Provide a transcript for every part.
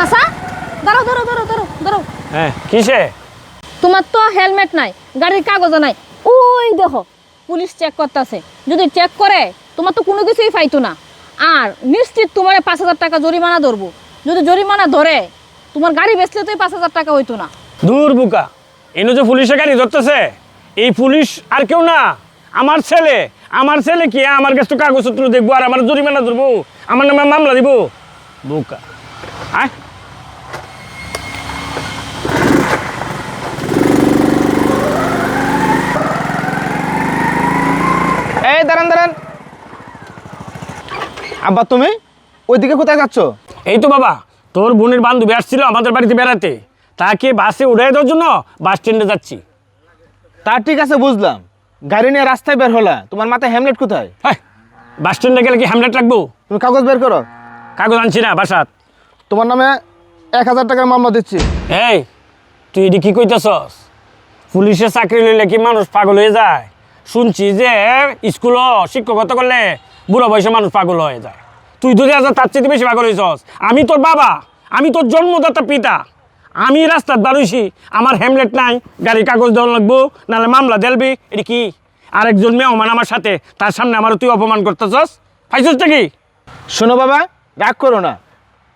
চাচা দাঁড়াও দাঁড়াও দাঁড়াও দাঁড়াও দাঁড়াও। হ্যাঁ কিসে? তোমার তো হেলমেট নাই, গাড়ির কাগজও নাই। ওই দেখো পুলিশ চেক করতেছে, যদি চেক করে তোমার তো কোনো কিছুই পাইতো না। আর নিশ্চিত তোমার 5,000 টাকা জরিমানা ধরবো। যদি জরিমানা ধরে তোমার গাড়ি বেচলে তো 5,000 টাকা হইতো না। দূর বুকা, এনে যে পুলিশে গাড়ি ধরতেছে, এই পুলিশ আর কেউ না, আমার ছেলে। আমার ছেলে কি আমার কাছে তো কাগজপত্র দেখবো আর আমার জরিমানা ধরবো, আমার নামে মামলা দিব? বুকা আয়। এই দাঁড়ান দাঁড়ান, আব্বা তুমি ওইদিকে কোথায় যাচ্ছ? এই তো বাবা, তোর বোনের বান্ধবী আসছিল আমাদের বাড়িতে বেড়াতে, তাকে বাসে উড়াই দেওয়ার জন্য বাস স্ট্যান্ডে যাচ্ছি। তা ঠিক আছে বুঝলাম, গাড়ি নিয়ে রাস্তায় বের হলা, তোমার মাথায় হেলমেট কোথায়? হ্যাঁ, বাস স্ট্যান্ডে গেলে কি হ্যামলেট রাখবো? তুমি কাগজ বের করো। কাগজ আনছি না বাসাত। তোমার নামে 1,000 টাকার মামলা দিচ্ছি। এই তুই এটি কি কইতেছস? পুলিশের চাকরি লইলে কি মানুষ পাগল হয়ে যায়? শুনছি যে স্কুলও শিক্ষকতা করলে বুড়ো বয়সে মানুষ পাগল হয়ে যায়। তুই 2,000 তার চেয়ে বেশি পাগল হয়েছস। আমি তোর বাবা, আমি তোর জন্মদাতা পিতা। আমি রাস্তার বারুইছি, আমার হেমলেট নাই, গাড়ির কাগজ দেওয়া লাগবো, নাহলে মামলা দেলবি। এটি কি আরেকজন মেহমান আমার সাথে, তার সামনে আমার তুই অপমান করতেছস? পাইছস কি? শোনো বাবা, রাগ করো না,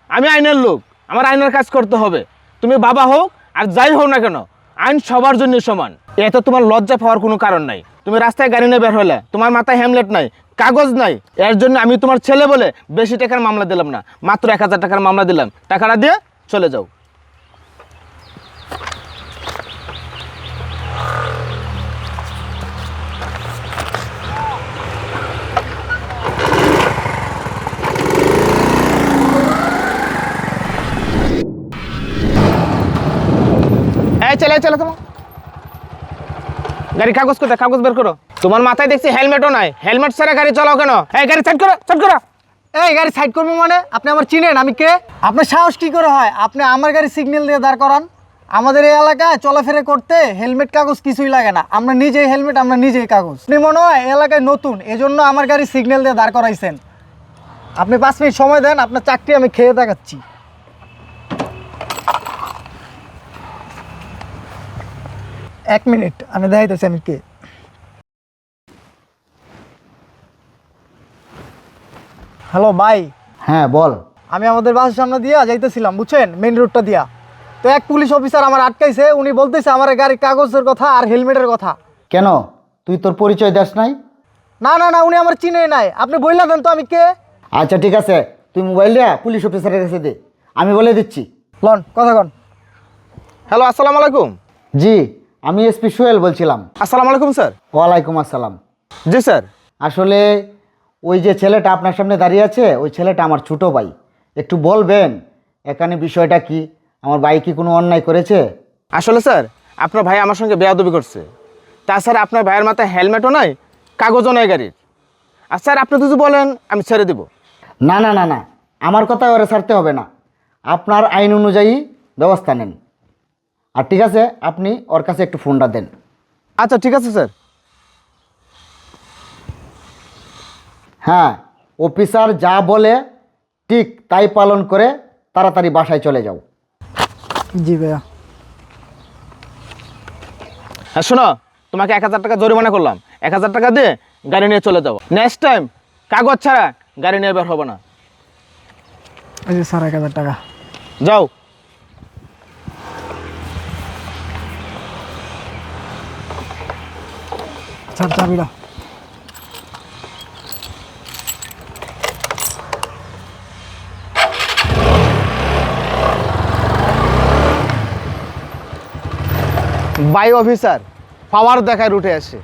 আমি আইনের লোক, আমার আইনের কাজ করতে হবে। তুমি বাবা হোক আর যাই হোক না কেন, আইন সবার জন্য সমান। এতে তোমার লজ্জা পাওয়ার কোনো কারণ নাই। তুমি রাস্তায় গাড়ি নিয়ে বের হলে, তোমার মাথায় হেমলেট নাই, কাগজ নাই, এর জন্য আমি তোমার ছেলে বলে বেশি টাকার মামলা দিলাম না, মাত্র 1,000 টাকার মামলা দিলাম। টাকাটা দিয়ে চলে যাও। এই চলে চলে, তোমার গাড়ি কাগজ কোথায়? কাগজ বের করো। তোমার মাথায় দেখছি হেলমেটও নাই, হেলমেট ছাড়া গাড়ি চালাও কেন? এই গাড়ি সাইড করো, সাইড করো। এই গাড়ি সাইড করবো মানে? আপনি আমার চিনেন আমি কে? আপনার সাহস কি করে হয় আপনি আমার গাড়ি সিগন্যাল দিয়ে দাঁড় করান? আমাদের এই এলাকায় চলাফেরা করতে হেলমেট কাগজ কিছুই লাগে না, আমরা নিজেই হেলমেট, আমরা নিজেই কাগজ। আপনি মনে হয় এই এলাকায় নতুন, এজন্য আমার গাড়ি সিগন্যাল দিয়ে দাঁড় করাইছেন। আপনি 5 মিনিট সময় দেন, আপনার চাকরি আমি খেয়ে দেখাচ্ছি। এক মিনিট, আমি দেখাইতেছি আমি কে। হ্যালো ভাই। হ্যাঁ বল। আমি আমাদের বাসার সামনে দিয়া যাইতেছিলাম, বুঝছেন, মেইন রোডটা দিয়া। তো এক পুলিশ অফিসার আমার আটকাইছে, উনি বলতেছে আমার গাড়ির কাগজের কথা আর হেলমেটের কথা। কেন তুই তোর পরিচয় দাস নাই? না না না, উনি আমার চিনে নাই, আপনি বললা দেন তো আমি কে। আচ্ছা ঠিক আছে, তুই মোবাইলটা পুলিশ অফিসারের কাছে দে, আমি বলে দিচ্ছি। লন কথা কন। হ্যালো, আসসালামু আলাইকুম। জি, আমি এসপি সোহেল বলছিলাম। আসসালামু আলাইকুম স্যার। ওয়ালাইকুম আসসালাম। জি স্যার। আসলে ওই যে ছেলেটা আপনার সামনে দাঁড়িয়ে আছে, ওই ছেলেটা আমার ছোটো ভাই। একটু বলবেন এখানে বিষয়টা কি? আমার ভাই কি কোনো অন্যায় করেছে? আসলে স্যার, আপনার ভাই আমার সঙ্গে বেয়াদবি করছে। তাছাড়া আপনার ভাইয়ের মাথায় হেলমেটও নাই, কাগজও নাই গাড়ির। আর স্যার আপনি যদি বলেন আমি ছেড়ে দেব। না না না না, আমার কথা ওরা ছাড়তে হবে না, আপনার আইন অনুযায়ী ব্যবস্থা নেন। আর ঠিক আছে, আপনি ওর কাছে একটু ফোনটা দেন। আচ্ছা ঠিক আছে স্যার। হ্যাঁ, অফিসার যা বলে ঠিক তাই পালন করে তাড়াতাড়ি বাসায় চলে যাও। জি ভাইয়া। হ্যাঁ শোনো, তোমাকে 1,000 টাকা জরিমানা করলাম, 1,000 টাকা দিয়ে গাড়ি নিয়ে চলে যাও। নেক্সট টাইম কাগজ ছাড়া গাড়ি নিয়ে বের হবে না। এই যে স্যার 1,000 টাকা। যাও। স্যার চাবিটা। বাই অফিসার পাওয়ার দেখায় রুটে আসে।